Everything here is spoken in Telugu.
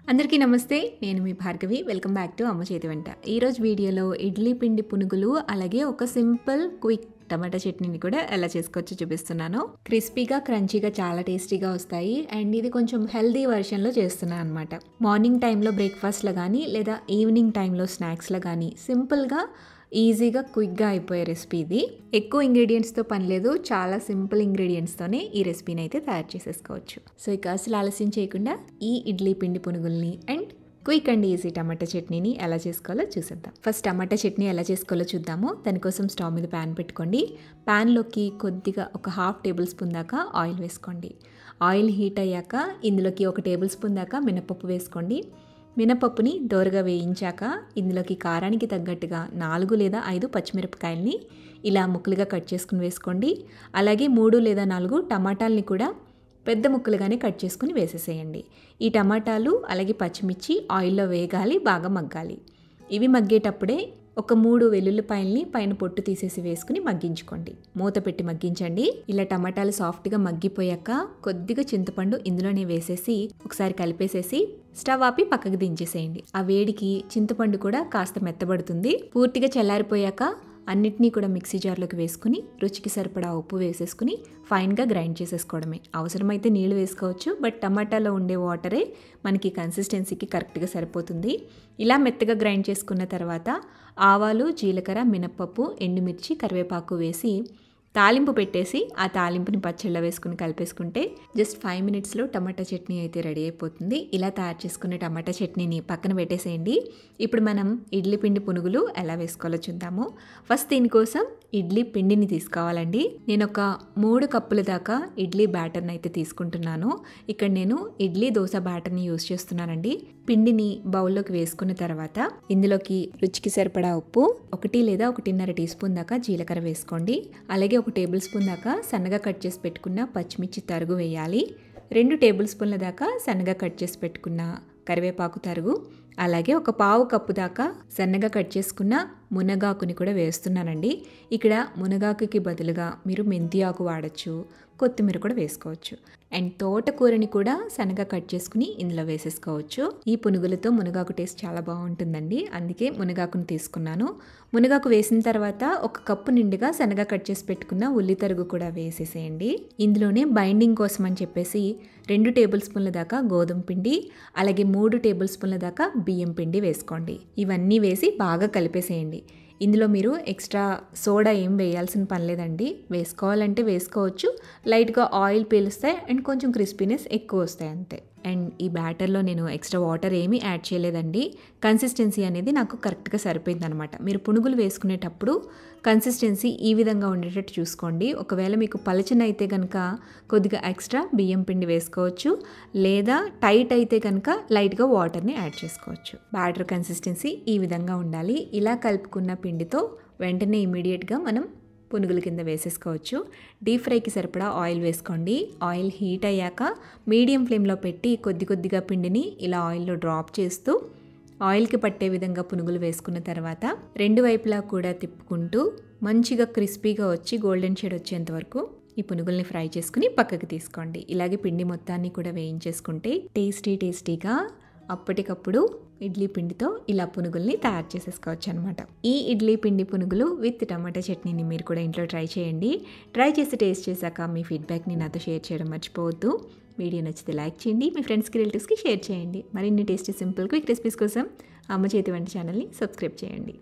అందరికీ నమస్తే. నేను మీ భార్గవి. వెల్కమ్ బ్యాక్ టు అమ్మ చేతి వంట. ఈరోజు వీడియోలో ఇడ్లీ పిండి పునుగులు అలాగే ఒక సింపుల్ క్విక్ టమాటా చట్నీని కూడా ఎలా చేసుకోవచ్చో చూపిస్తున్నాను. క్రిస్పీగా క్రంచీగా చాలా టేస్టీగా వస్తాయి. అండ్ ఇది కొంచెం హెల్దీ వర్షన్లో చేస్తున్నాను అనమాట. మార్నింగ్ టైంలో బ్రేక్ఫాస్ట్లో కానీ లేదా ఈవినింగ్ టైంలో స్నాక్స్లో కానీ సింపుల్గా ఈజీగా క్విక్గా అయిపోయే రెసిపీ ఇది. ఎక్కువ ఇంగ్రీడియంట్స్తో పని లేదు, చాలా సింపుల్ ఇంగ్రీడియంట్స్తోనే ఈ రెసిపీని అయితే తయారు చేసేసుకోవచ్చు. సో ఇక అసలు ఆలస్యం చేయకుండా ఈ ఇడ్లీ పిండి పునుగుల్ని అండ్ క్విక్ అండ్ ఈజీ టమాటా చట్నీని ఎలా చేసుకోవాలో చూసేద్దాం. ఫస్ట్ టమాటా చట్నీ ఎలా చేసుకోవాలో చూద్దాము. దానికోసం స్టవ్ మీద ప్యాన్ పెట్టుకోండి. ప్యాన్లోకి కొద్దిగా ఒక హాఫ్ టేబుల్ స్పూన్ దాకా ఆయిల్ వేసుకోండి. ఆయిల్ హీట్ అయ్యాక ఇందులోకి 1 టేబుల్ స్పూన్ దాకా మినపప్పు వేసుకోండి. మినపప్పుని దోరగా వేయించాక ఇందులోకి కారానికి తగ్గట్టుగా 4 లేదా 5 పచ్చిమిరపకాయల్ని ఇలా ముక్కలుగా కట్ చేసుకుని వేసుకోండి. అలాగే 3 లేదా 4 టమాటాలని కూడా పెద్ద ముక్కలుగానే కట్ చేసుకుని వేసేసేయండి. ఈ టమాటాలు అలాగే పచ్చిమిర్చి ఆయిల్లో వేగాలి, బాగా మగ్గాలి. ఇవి మగ్గేటప్పుడే ఒక 3 వెల్లుల్లిపాయల్ని పైన పొట్టు తీసేసి వేసుకుని మగ్గించుకోండి. మూత పెట్టి మగ్గించండి. ఇలా టమాటాలు సాఫ్ట్గా మగ్గిపోయాక కొద్దిగా చింతపండు ఇందులోనే వేసేసి ఒకసారి కలిపేసేసి స్టవ్ ఆపి పక్కకి దించేసేయండి. ఆ వేడికి చింతపండు కూడా కాస్త మెత్తబడుతుంది. పూర్తిగా చల్లారిపోయాక అన్నిటినీ కూడా మిక్సీ జార్లోకి వేసుకుని రుచికి సరిపడా ఉప్పు వేసేసుకుని ఫైన్గా గ్రైండ్ చేసేసుకోవడమే. అవసరమైతే నీళ్ళు వేసుకోవచ్చు, బట్ టమాటాలో ఉండే వాటరే మనకి కన్సిస్టెన్సీకి కరెక్ట్గా సరిపోతుంది. ఇలా మెత్తగా గ్రైండ్ చేసుకున్న తర్వాత ఆవాలు, జీలకర్ర, మినప్పప్పు, ఎండుమిర్చి, కరివేపాకు వేసి తాలింపు పెట్టేసి ఆ తాలింపుని పచ్చళ్ళ వేసుకుని కలిపేసుకుంటే జస్ట్ 5 మినిట్స్లో టమాటా చట్నీ అయితే రెడీ అయిపోతుంది. ఇలా తయారు చేసుకున్న టమాటా చట్నీని పక్కన పెట్టేసేయండి. ఇప్పుడు మనం ఇడ్లీ పిండి పునుగులు ఎలా వేసుకోవాలో చూద్దాము. ఫస్ట్ దీనికోసం ఇడ్లీ పిండిని తీసుకోవాలండి. నేను ఒక 3 కప్పుల దాకా ఇడ్లీ బ్యాటర్ని అయితే తీసుకుంటున్నాను. ఇక్కడ నేను ఇడ్లీ దోశ బ్యాటర్ని యూజ్ చేస్తున్నానండి. పిండిని బౌల్లోకి వేసుకున్న తర్వాత ఇందులోకి రుచికి సరిపడా ఉప్పు, 1 లేదా 1.5 టీ స్పూన్ దాకా జీలకర్ర వేసుకోండి. అలాగే 1 టేబుల్ స్పూన్ దాకా సన్నగా కట్ చేసి పెట్టుకున్న పచ్చిమిర్చి తరుగు వేయాలి. 2 టేబుల్ స్పూన్ల దాకా సన్నగా కట్ చేసి పెట్టుకున్న కరివేపాకు తరుగు, అలాగే ఒక పావు కప్పు దాకా సన్నగా కట్ చేసుకున్న మునగాకుని కూడా వేస్తున్నానండి. ఇక్కడ మునగాకుకి బదులుగా మీరు మెంతి ఆకు వాడచ్చు, కొత్తిమీర కూడా వేసుకోవచ్చు. అండ్ తోటకూరని కూడా సన్నగా కట్ చేసుకుని ఇందులో వేసేసుకోవచ్చు. ఈ పునుగులతో మునగాకు టేస్ట్ చాలా బాగుంటుందండి, అందుకే మునగాకుని తీసుకున్నాను. మునగాకు వేసిన తర్వాత 1 కప్పు నిండుగా సన్నగా కట్ చేసి పెట్టుకున్న ఉల్లి తరుగు కూడా వేసేసేయండి. ఇందులోనే బైండింగ్ కోసం అని చెప్పేసి 2 టేబుల్ స్పూన్ల దాకా గోధుమ పిండి, అలాగే 3 టేబుల్ స్పూన్ల దాకా బియ్యం పిండి వేసుకోండి. ఇవన్నీ వేసి బాగా కలిపేసేయండి. ఇందులో మీరు ఎక్స్ట్రా సోడా ఏం వేయాల్సిన పని లేదండి. వేసుకోవాలంటే వేసుకోవచ్చు. లైట్గా ఆయిల్ పీలుస్తాయి అండ్ కొంచెం క్రిస్పీనెస్ ఎక్కువ వస్తాయి అంతే. అండ్ ఈ బ్యాటర్లో నేను ఎక్స్ట్రా వాటర్ ఏమీ యాడ్ చేయలేదండి. కన్సిస్టెన్సీ అనేది నాకు కరెక్ట్గా సరిపోయింది అనమాట. మీరు పునుగులు వేసుకునేటప్పుడు కన్సిస్టెన్సీ ఈ విధంగా ఉండేటట్టు చూసుకోండి. ఒకవేళ మీకు పలచనైతే కనుక కొద్దిగా ఎక్స్ట్రా బియ్యం పిండి వేసుకోవచ్చు, లేదా టైట్ అయితే కనుక లైట్గా వాటర్ని యాడ్ చేసుకోవచ్చు. బ్యాటర్ కన్సిస్టెన్సీ ఈ విధంగా ఉండాలి. ఇలా కలుపుకున్న పిండితో వెంటనే ఇమీడియట్గా మనం పునుగుల కింద వేసేసుకోవచ్చు. డీప్ ఫ్రైకి సరిపడా ఆయిల్ వేసుకోండి. ఆయిల్ హీట్ అయ్యాక మీడియం ఫ్లేమ్లో పెట్టి కొద్దిగా పిండిని ఇలా ఆయిల్లో డ్రాప్ చేస్తూ ఆయిల్కి పట్టే విధంగా పునుగులు వేసుకున్న తర్వాత 2 వైపులా కూడా తిప్పుకుంటూ మంచిగా క్రిస్పీగా వచ్చి గోల్డెన్ షేడ్ వచ్చేంత వరకు ఈ పునుగుల్ని ఫ్రై చేసుకుని పక్కకి తీసుకోండి. ఇలాగే పిండి మొత్తాన్ని కూడా వేయించేసుకుంటే టేస్టీగా అప్పటికప్పుడు ఇడ్లీ పిండితో ఇలా పునుగుల్ని తయారు చేసేసుకోవచ్చు అనమాట. ఈ ఇడ్లీ పిండి పునుగులు విత్ టమాటా చట్నీని మీరు కూడా ఇంట్లో ట్రై చేయండి. ట్రై చేసి టేస్ట్ చేశాక మీ ఫీడ్బ్యాక్ని నాతో షేర్ చేయడం మర్చిపోవద్దు. వీడియో నచ్చితే లైక్ చేయండి, మీ ఫ్రెండ్స్కి రిలేటివ్స్కి షేర్ చేయండి. మరిన్ని టేస్టీ సింపుల్ క్విక్ రెసిపీస్ కోసం అమ్మ చేతి వంట ఛానల్ని సబ్స్క్రైబ్ చేయండి.